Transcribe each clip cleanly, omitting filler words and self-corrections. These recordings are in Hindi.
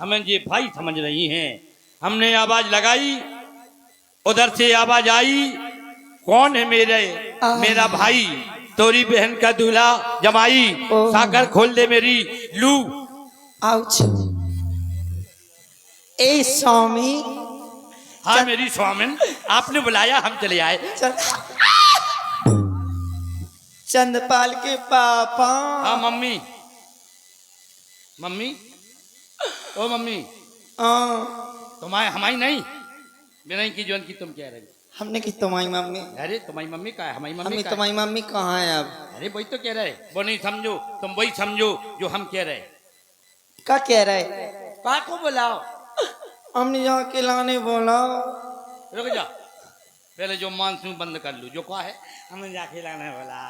हमें ये भाई समझ रही हैं। हमने आवाज लगाई, उधर से आवाज आई, कौन है मेरा भाई, तोरी बहन का दूल्हा जमाई, साकर खोल दे मेरी लू। आउच। ए स्वामी। हाँ मेरी स्वामिन, आपने बुलाया, हम चले आए। चंद्रपाल के पापा। हाँ मम्मी, मम्मी, ओ मम्मी, तुम्हारे हमारी नहीं, बिना की जोन की तुम कह रही। हमने की तुम्हारी मम्मी। अरे तुम्हारी मम्मी का है, हमारी मम्मी हमें का तुम्हारी मम्मी कहाँ है अब? अरे वही तो कह रहे, वो नहीं समझो, तुम वही समझो जो हम कह रहे। क्या कह रहे? का को बुलाओ, हमने यहाँ के लाने बोला। रुक जा, पहले जो मानसून बंद कर लूं, जो क्या है हमें जाके लाने बोला,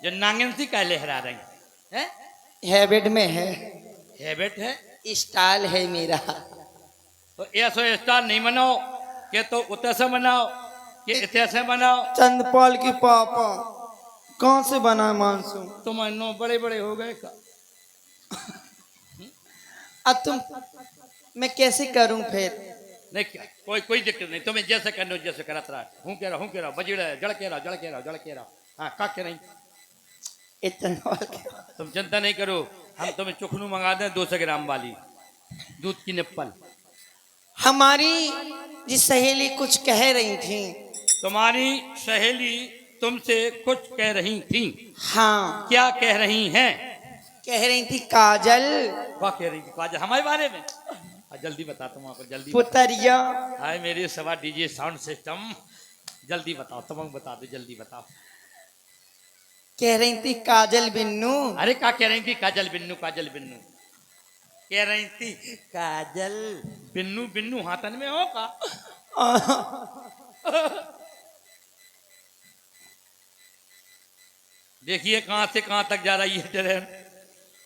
जो नांगन सी का लहरा रही है, हैबिट में है, हैबिट है, स्टाइल है मेरा। तो ऐसा स्टार नहीं बनाओ कि तो उतर से बनाओ कि इतने से बनाओ। चंद्रपाल के पापा कहाँ से बना मानसून? तुम नो बड़े बड़े हो गए का। अब तुम मैं कैसे करूं फिर? नहीं क्या, कोई दिक्कत नहीं, तुम्हें जैसे करना हो जैसे करत रहा, हूँ कह रहा बजीड़ा जड़ कह रहा। हाँ का कह रही, इतना तुम चिंता नहीं करो, हम तुम्हें चुखनू मंगा दें 200 ग्राम वाली दूध की निप्पल। हमारी जी सहेली कुछ कह रही थी। तुम्हारी सहेली तुमसे कुछ कह रही थी? हाँ। क्या कह रही हैं? कह रही थी काजल। क्या कह रही थी काजल हमारे बारे में? जल्दी बता, तुम आपको जल्दी पुतरिया। हाय मेरे सवा डीजे साउंड सिस्टम, जल्दी बताओ, तुम बता दो, जल्दी बताओ। कह रही थी काजल बिन्नू। अरे क्या कह रही थी? काजल बिन्नू कह रही थी, काजल बिन्नू हाथन में हो का? देखिए कहां से कहां तक जा रही है ट्रेन,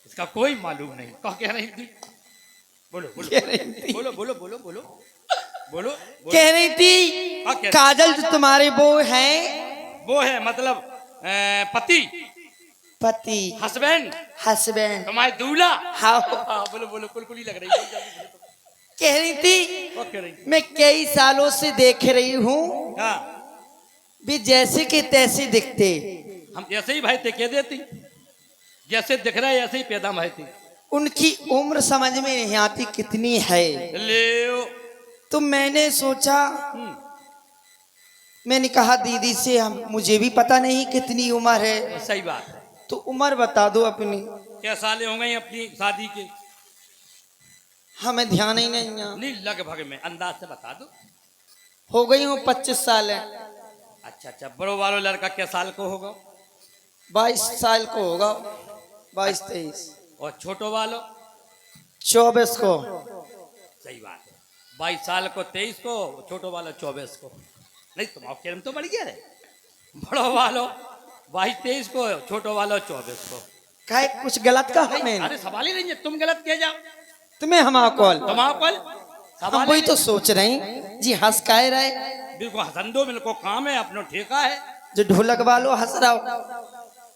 इसका कोई मालूम नहीं। क्या कह रही थी? बोलो बोलो। कह रही थी काजल जो तुम्हारे वो है मतलब पति हस्बैंड तुम्हारे दूल्हा। हाँ। बोलो कुलकुली लग रही है। कह रही थी मैं कई सालों से देख रही हूँ भी जैसे के तैसे दिखते। हम ऐसे ही भाई थे, कह देती जैसे दिख रहा है ऐसे ही पैदा भाई थी। उनकी उम्र समझ में नहीं आती कितनी है। ले तो मैंने सोचा, मैंने कहा दीदी से मुझे भी पता नहीं कितनी उम्र है। सही बात है, तो उम्र बता दो अपनी। क्या साले हो गई अपनी शादी के? हमें ध्यान ही नहीं है। नहीं लगभग में अंदाज से बता दो। हो गई हूँ 25 साल है। अच्छा, बड़ो वालो लड़का क्या साल को होगा? 22 साल को होगा, 22-23। और छोटो वालो 24 को। सही बात है, 22 साल को 23 को, छोटो वाला 24 को। नहीं तुम आपके तो बढ़ गया रे, बड़ो वालो 22-23 को, छोटो वालो 24 को। कहे कुछ गलत कहा मैंने? अरे सवाल ही नहीं है, तुम गलत कह जाओ। तुम्हें हमारा कॉल हम वही तो सोच रही जी। हंस काहे रहे? बिल्कुल हसंदो, बिल्कुल काम है, अपना ठेका है। जो ढोलक वालो हंस रहा हो।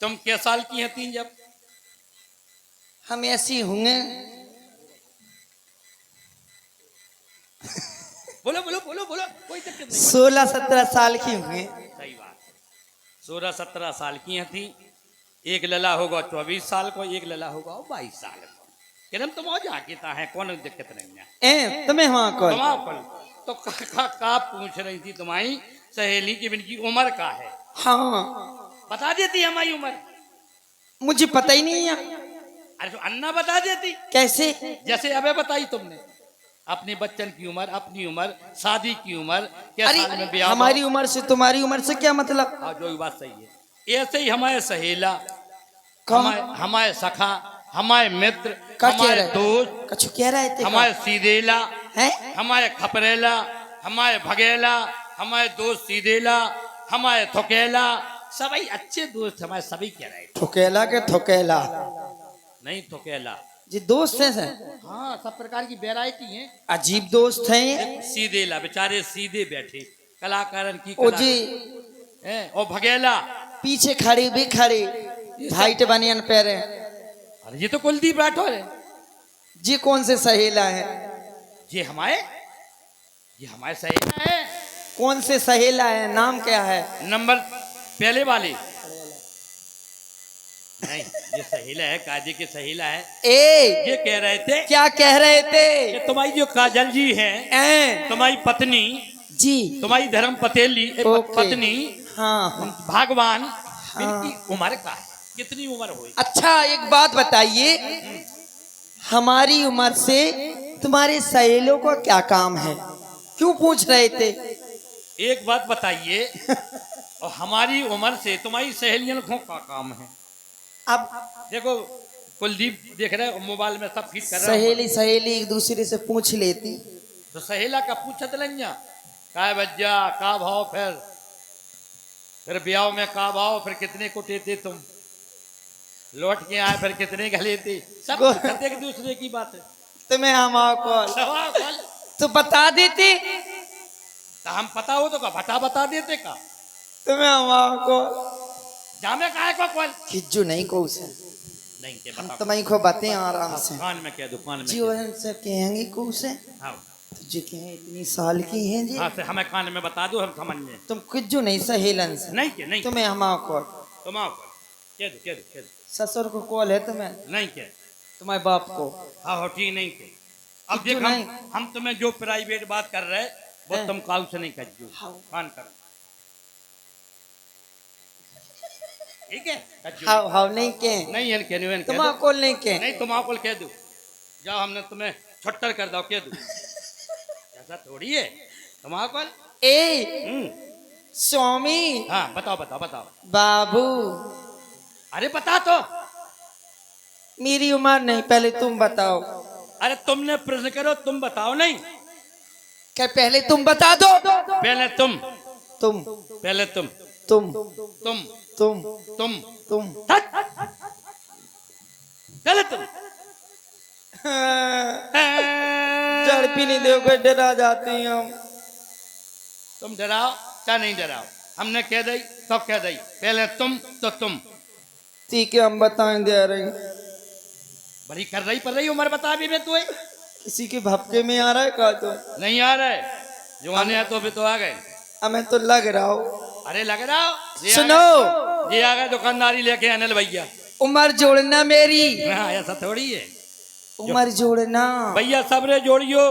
तुम क्या साल की हैं तीन? जब हम ऐसी होंगे। बोलो कोई दिक्कत नहीं। 16-17 साल की होंगे। सही बात है, 16-17 साल की थी। एक लला होगा 24 साल को, एक लला होगा 22 साल को। किरण तुम और जाके है, कौन दिक्कत नहीं है। तुम्हें हमारा कॉल तो का पूछ रही थी तुम्हारी सहेली की इनकी उम्र का है? हाँ बता देती हमारी उम्र, मुझे पता ही नहीं है। अरे तो अन्ना बता देती। कैसे? जैसे अबे बताई तुमने अपने बच्चन की उम्र, अपनी उम्र, शादी की उम्र, क्या साल में ब्याह। हमारी उम्र से तुम्हारी उम्र से क्या मतलब? हाँ जो बात सही है। ऐसे ही हमारे सहेला, हमारे सखा, हमारे मित्र, हमारे दोस्त, कछु कह रहे थे, हमारे सीधेला है, हमारे खपरेला, हमारे भगेला, हमारे दोस्त सीधेला, हमारे थोकेला, सभी अच्छे दोस्त हमारे, सभी कह रहे। थोकेला के थोकेला नहीं, थोकेला जी दोस्त हैं सर। हाँ, सब प्रकार की वैरायटी है। अजीब दोस्त हैं। सीधेला बेचारे सीधे बैठे कलाकारन की ओ जी है। और भगेला पीछे खड़े भी खड़े, वाइट बनियान पहने। अरे ये तो कुलदीप राठौर है। जी कौन से सहेला है? ये हमारे सहेला है। कौन से सहेला है? नाम क्या है? नंबर पहले वाले नहीं, ये सहेला है, काजी के सहेला है। ए ये कह रहे थे क्या कह रहे थे? कि तुम्हारी जो काजल जी है, तुम्हारी पत्नी, जी तुम्हारी धर्म पतेली ओके। पत्नी हाँ भगवान, हाँ। इनकी उम्र का है, कितनी उम्र हुई? अच्छा एक बात बताइए, हमारी उम्र से तुम्हारे सहेलों का क्या काम है? क्यों पूछ रहे थे? एक बात बताइए, और हमारी उम्र से तुम्हारी सहेलियों को क्या काम है? अब देखो कुलदीप देख रहे हो, मोबाइल में सब फीड कर रहे हो। सहेली सहेली एक दूसरे से पूछ लेती तो सहेला का पूछत लंजा का बज्जा का भाव, फिर ब्याह में का भाव, फिर कितने को देते तुम, लौट के आए फिर कितने का लेते, सब पूछते एक दूसरे की बात है। तुम्हें हम सवाल तो बता देते, तो हम पता हो तो का भटा बता देते का, तुम्हें हम को जामे काहे को कॉल खिज्जू नहीं को उसे नहीं के हम बता। तुम्हें को बातें आराम से दुकान में क्या, दुकान में जी क्या? और से कहेंगे को उसे हाँ जी कहें इतनी साल की हैं जी, हाँ, से हमें कान में बता दो, हम समझ में। तुम खिज्जू नहीं सहेलन से नहीं के नहीं, तुम्हें हम को तुम आओ कह दो, कह दो, कह दो। ससुर को कॉल है तुम्हें, नहीं के तुम्हारे बाप को हाँ हो ठीक नहीं के। अब क्यों देख नहीं? हम तुम्हें जो प्राइवेट बात कर रहे वो हैं? तुम काउ से नहीं कर जो हाँ। कान कर, ठीक है कज्जू। हाउ हाउ नहीं के नहीं है कहने कह तुम्हारा दो, कॉल नहीं के नहीं तुम आओ कह दो, जाओ हमने तुम्हें छट्टर कर दो कह दो, ऐसा थोड़ी है। तुम आओ कल ए स्वामी हाँ बताओ बताओ बताओ, बाबू अरे बता तो, मेरी उम्र नहीं, पहले तुम बताओ। अरे तुमने प्रश्न करो, तुम बताओ नहीं, क्या पहले तुम बता दो? पहले तुम, तुम पहले तुम, तुम तुम तुम तुम तुम पहले तुम। जड़ भी नहीं दोगे, डरा जाते हैं हम। तुम डराओ क्या नहीं डराओ, हमने कह दी तो कह दी, पहले तुम तो तुम। ठीक है हम बताएं दे रही, बड़ी कर रही पर रही उम्र बता भी मैं तू किसी के भपके में आ रहा है का? तो नहीं आ रहे, जो आने हैं तो भी तो आ गए। हमें तो लग रहा हो। अरे लग रहा हो ये सुनो, ये आ गए दुकानदारी लेके अनिल भैया। उम्र जोड़ना मेरी, हाँ ऐसा थोड़ी है उम्र जोड़ना भैया, सबरे जोड़ियो।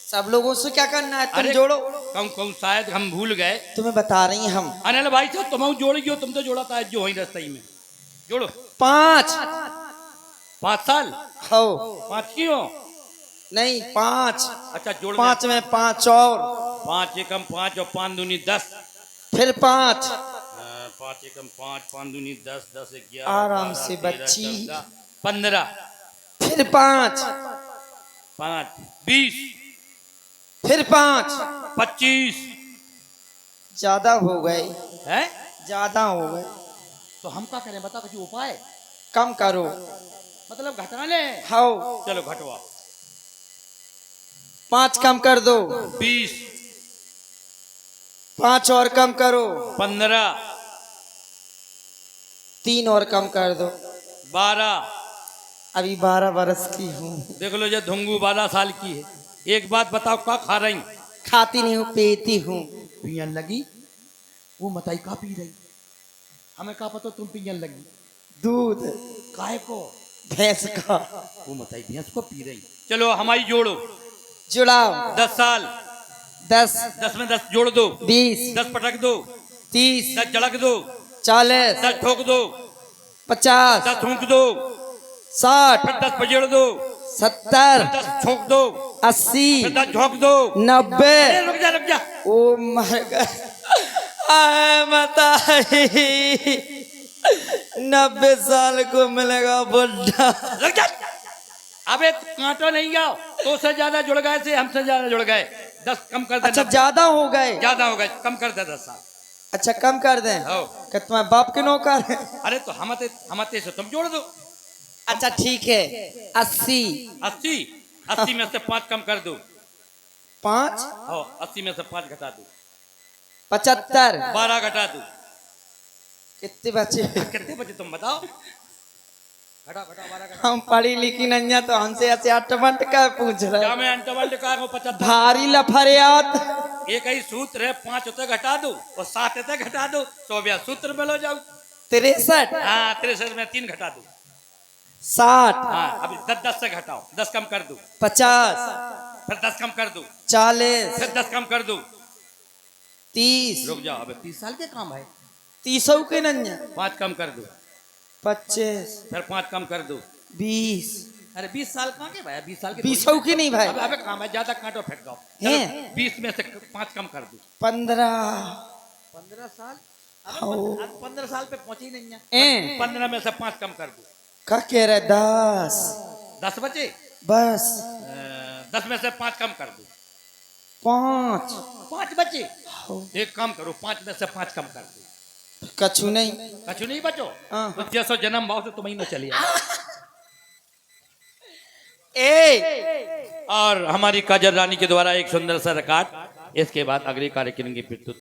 सब लोगों से क्या करना है? तुम अरे जोड़ो, कम कम शायद हम भूल गए, तुम्हें बता रही हैं हम। अनिल भाई साहब तुम जोड़ियो, तुम तो जोड़ा था जो वही रास्ते में जोड़ो। 5 5 साल हो 5 क्यों? नहीं 5, अच्छा जोड़ 5 में 5 और 5 एकम 5 और 5 दूनी 10, फिर 5 5 एकम 5 5 दूनी 10 10 11 आराम से बच्ची, 15 फिर 5 5 20 फिर 5 25 ज्यादा हो गए, है। ज्यादा हो गए, तो हम क्या करें बता, कुछ उपाय कम करो। मतलब घटा ले। हाउ चलो घटवा, 5 कम कर दो, 20 5 और कम करो, 15 3 और कम कर दो। 12 अभी 12 बरस की हूँ, देख लो, ये धुंगू 12 साल की है। एक बात बताओ, क्या खा रही? खाती नहीं हूँ, पीती हूँ। पियन लगी, वो बताई का पी रही, हमें का पता तुम पियन लगी। दूध काहे को? भैंस का। वो बताई भैंस को पी रही। चलो हमारी जोड़ो, जुड़ाओ। 10 साल, 10 10 में 10 जोड़ दो, 20 10 पटक दो, 30 10 झड़क दो, 40 10 ठोक दो, 50 10 थूक दो, 60 फिर 10 पजेड़ दो, 70 10 ठोक दो, 80 फिर 10 झोंक दो। 90। अरे रुक जा रुक जा, ओ माय गॉड, आए मताई 90 साल को मिलेगा बुढ़ा। रुक जा। अबे कांटो नहीं जाओ, तो से ज्यादा जुड़ गए थे, हमसे ज्यादा जुड़ गए। 10 कम कर दे। अच्छा ज्यादा हो गए, ज्यादा हो गए, कम कर दे 10 साल। अच्छा कम कर दें। हो। कि तुम्हारे बाप के नौकर है? अरे तो हमते से तुम जोड़ दो। अच्छा ठीक है, 80 80 में से 5 कम कर दो। 5 हो, 80 में से 5 घटा दो, 75 12 घटा दो। कितने बचे? कितने बचे तुम बताओ? हम पढ़ी लिखी नहीं है तो हमसे ऐसे अटमट का पूछ रहे क्या मैं अंटवल्ड का हूँ 75 भारी लफरियात एक ही सूत्र है 5 होते घटा दो और 7 होते घटा दो 24 सूत्र में लो जाओ 63 हाँ 63 में 3 घटा दो 60 हाँ अभी 10 से घटाओ 10 कम कर दो 50 फिर 10 कम कर दो 40 फिर 10 कम कर दो 30 रुक जाओ अबे 30 साल के काम है 30 के नहीं है 5 कम कर दो 25 फिर 5 कम कर दो 20 अरे 20 साल कहाँ के भाई 20 साल के 20 की नहीं भाई अबे काम है ज्यादा कांटो फेंक दो हैं? 20 में से 5 कम कर दो 15 15 साल हो 15 साल पे पहुंचे ही नहीं है हैं? 15 में से 5 कम कर दो का कह रहे 10 10 बचे बस 10 में से 5 कम कर दो 5 5 बचे एक काम करो 5 में से 5 कम कर दो कछु नहीं कछु नहीं बचो हाँ। तो 600 जन्म भाव से तुम ही न चलिए ए और हमारी काजल रानी के द्वारा एक सुंदर सा रिकॉर्ड इसके बाद अगले कार्यक्रम की प्रस्तुति